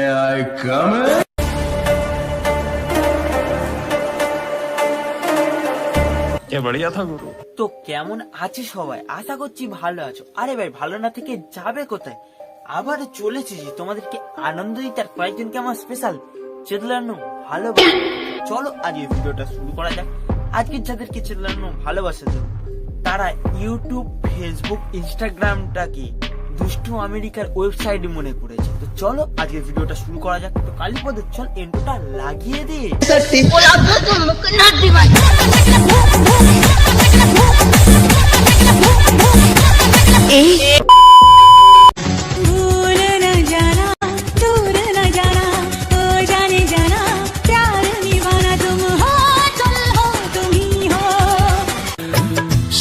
I come in? बढ़िया था गुरु। তো কেমন আছে সবাই? আশা করছি ভালো আছো। আরে ভাই ভালো না থেকে যাবে কোথায়? আবার চলে এসেছি তোমাদেরকে আনন্দ দিতে, আর কয়েকজনকে আমার স্পেশাল চেতলানো ভালোবাসা। চলো আজ এই ভিডিওটা শুরু করা যাক। আজকে যাদেরকে চেতলানো ভালোবাসা দেবো তারা ইউটিউব, ফেসবুক, ইনস্টাগ্রামটাকে দুষ্টু আমেরিকার ওয়েবসাইট মনে করেছে। তো চলো আজকে ভিডিওটা শুরু করা যাক। তো কালীপদ চল এন্ট্রোটা লাগিয়ে দে।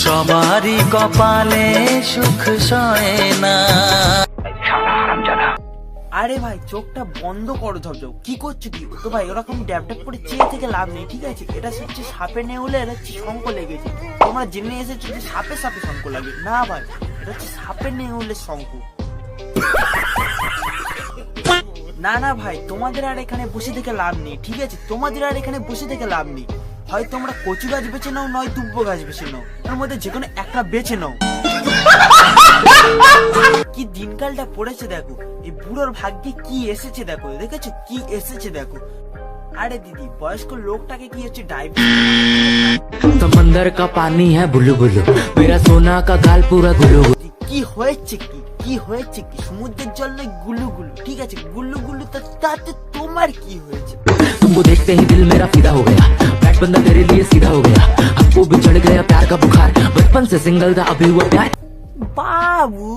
সবারই কপালে সুখ সয় না। আরে ভাই চোখটা বন্ধ করো ধরো, কি করছো কি? তো ভাই ওরকম ড্যাব ড্যাব করে চেয়ে থেকে লাভ নেই, ঠিক আছে? এটা হচ্ছে সাপে নেউলে, এটা হচ্ছে শঙ্খ লেগেছে। তোমরা জেনে এসেছো যে সাপে সাপে শঙ্খ লাগে না ভাই, এটা হচ্ছে সাপে নেউলে শঙ্খ। না না ভাই তোমাদের আর এখানে বসে থেকে লাভ নেই, ঠিক আছে? তোমাদের আর এখানে বসে থেকে লাভ নেই। হয় তোমরা কচু গাছ বেছে নাও, নয় দুব্বো গাছ বেছে নাও, এর মধ্যে যে কোনো একটা বেছে নাও। কি দিনকালটা পড়েছে দেখো, এই বুড়োর ভাগ্যে কি এসেছে দেখো, দেখেছো কি এসেছে দেখো। আরে দিদি বয়স্ক লোকটাকে কি হচ্ছে समंदर का पानी है बुलु बुलु, मेरा सोना का गाल पूरा गुलु गुलु। কি হয়েছে কি, কি হয়েছে কি? সমুদ্রের জল নয় গুলু গুলু, ঠিক আছে? গুলু গুলু তাতে তোমার কি হয়েছে? तुमको देखते ही दिल मेरा फिदा हो गया, बैट बंदा तेरे लिए सीधा हो गया, हमको भी चढ़ गया प्यार का बुखार, बचपन से सिंगल था अभी हुआ प्यार। বাবু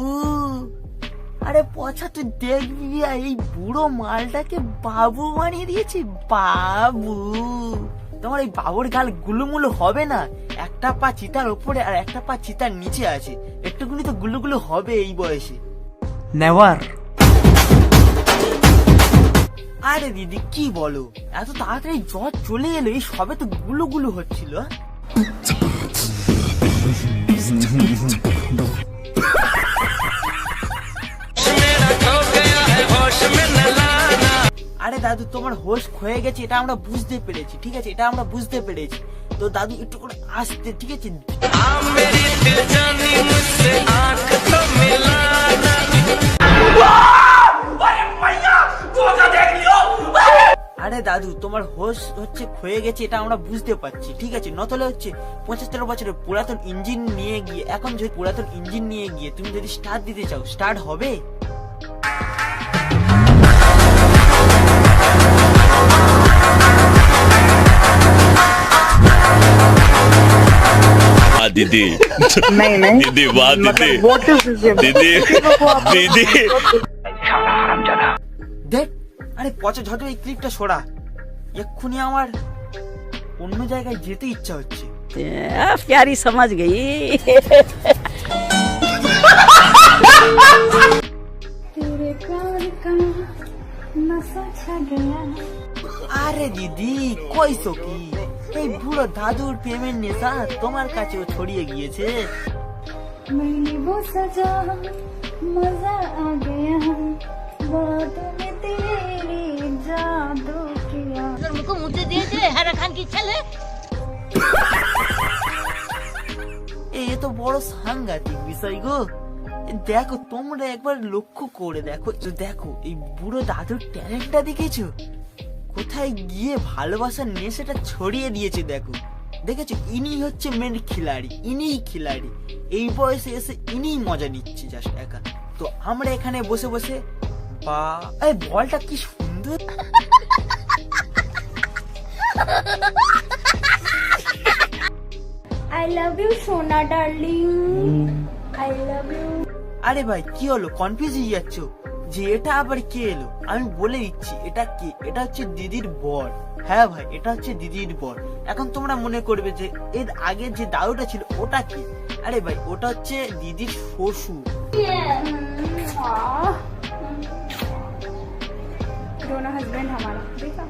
আরে পছা তুই দেখবি এই বুড়ো মালটাকে বাবু বানিয়ে দিয়েছি। বাবু তোমার এই বাবুর গাল গুলুমুলু হবে না? একটা পা চিতার উপরে আর একটা পা চিতার নিচে আছে, একটুকুনি তো গুলুগুলু হবে এই বয়সে। নেওয়ার আরে দিদি কি বলো, এত তাড়াতাড়ি জ্বর চলে এলো? এই সবে তো গুলুগুলু হচ্ছিল। আরে দাদু তোমার হোশ হয়ে গেছে, এটা আমরা বুঝতে পেরেছি, ঠিক আছে? এটা আমরা বুঝতে পেরেছি। তো দাদু একটু করে আসতে, ঠিক আছে? আরে দাদু তোমার হোশ হচ্ছে ক্ষয়ে গেছে, এটা আমরা বুঝতে পারছি, ঠিক আছে? নতলে হচ্ছে 75 বছরের পুরাতন ইঞ্জিন নিয়ে গিয়ে, এখন যদি পুরাতন ইঞ্জিন নিয়ে গিয়ে তুমি যদি স্টার্ট দিতে চাও, স্টার্ট হবে? दीदी दीदी वाह दीदी दीदी दीदी দেখ আরে পচা ঝট এই ক্লিপটা সরা, এক্ষুনি আমার অন্য জায়গায় যেতে ইচ্ছা হচ্ছে। प्यारी समझ गई। আরে দিদি কইছো কি? এই বুড়ো দাদুর প্রেমের নেশা তোমার কাছেও ছড়িয়ে গিয়েছে? এ তো বড় সাংঘাতিক বিষয় গো। দেখো তোমরা একবার লক্ষ্য করে দেখো, দেখো এই বুড়ো দাদুর ট্যালেন্টটা দেখেছো? কোথায় গিয়ে ভালোবাসার নেশাটা ছড়িয়ে দিয়েছে দেখো, দেখেছো? ইনি হচ্ছে মেন খিলাড়ি, ইনিই খিলাড়ি। এই বয়সে এসে ইনিই মজা নিচ্ছে জাস্ট একা। তো আমরা এখানে বসে বসে বা এই বলটা কি সুন্দর। I love you সোনা ডার্লিং, I love you। আরে ভাই কি হলো, কনফিউজ হয়ে যাচ্ছ যে এটা আবার কে এলো? আমি বলে দিচ্ছি এটা কে, এটা হচ্ছে দিদির বর। হ্যাঁ ভাই এটা হচ্ছে দিদির বর। এখন তোমরা মনে করবে যে এর আগে যে দাদুটা ছিল ওটা কি? আরে ভাই ওটা হচ্ছে দিদির শ্বশুর। दोनों हस्बैंड हमारा देखा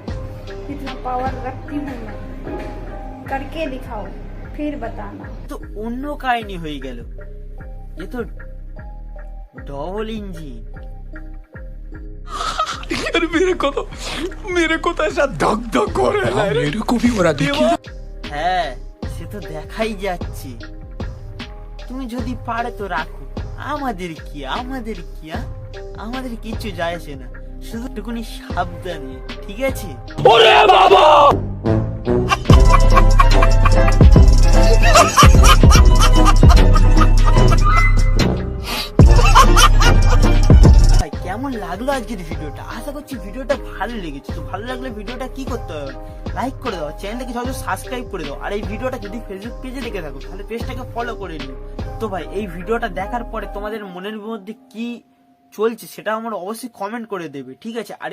कितना पावर रखती हूँ मैं, करके दिखाओ फिर बताना। তো অন্য কাহিনী হয়ে গেল, এ তো ডবল ইঞ্জিন। হ্যাঁ সে তো দেখাই যাচ্ছে, তুমি যদি পারে তো রাখো, আমাদের কি আমাদের কিচ্ছু যায় আসে না, শুধু একটুকুনি সাবধানে, ঠিক আছে? ভাই, কেমন লাগলো আজকের ভিডিওটা? আশা করছি ভিডিওটা ভালো লেগেছে। তো ভালো লাগলে ভিডিওটা কি করতে হবে? লাইক করে দাও, চ্যানেলটাকে সহজে সাবস্ক্রাইব করে দাও। আর এই ভিডিওটা যদি ফেসবুক পেজে দেখে থাকো তাহলে পেজটাকে ফলো করে নিও। তো ভাই, এই ভিডিওটা দেখার পরে তোমাদের মনের মধ্যে কি চলছে সেটা আমার অবশ্যই কমেন্ট করে দেবে, ঠিক আছে? আর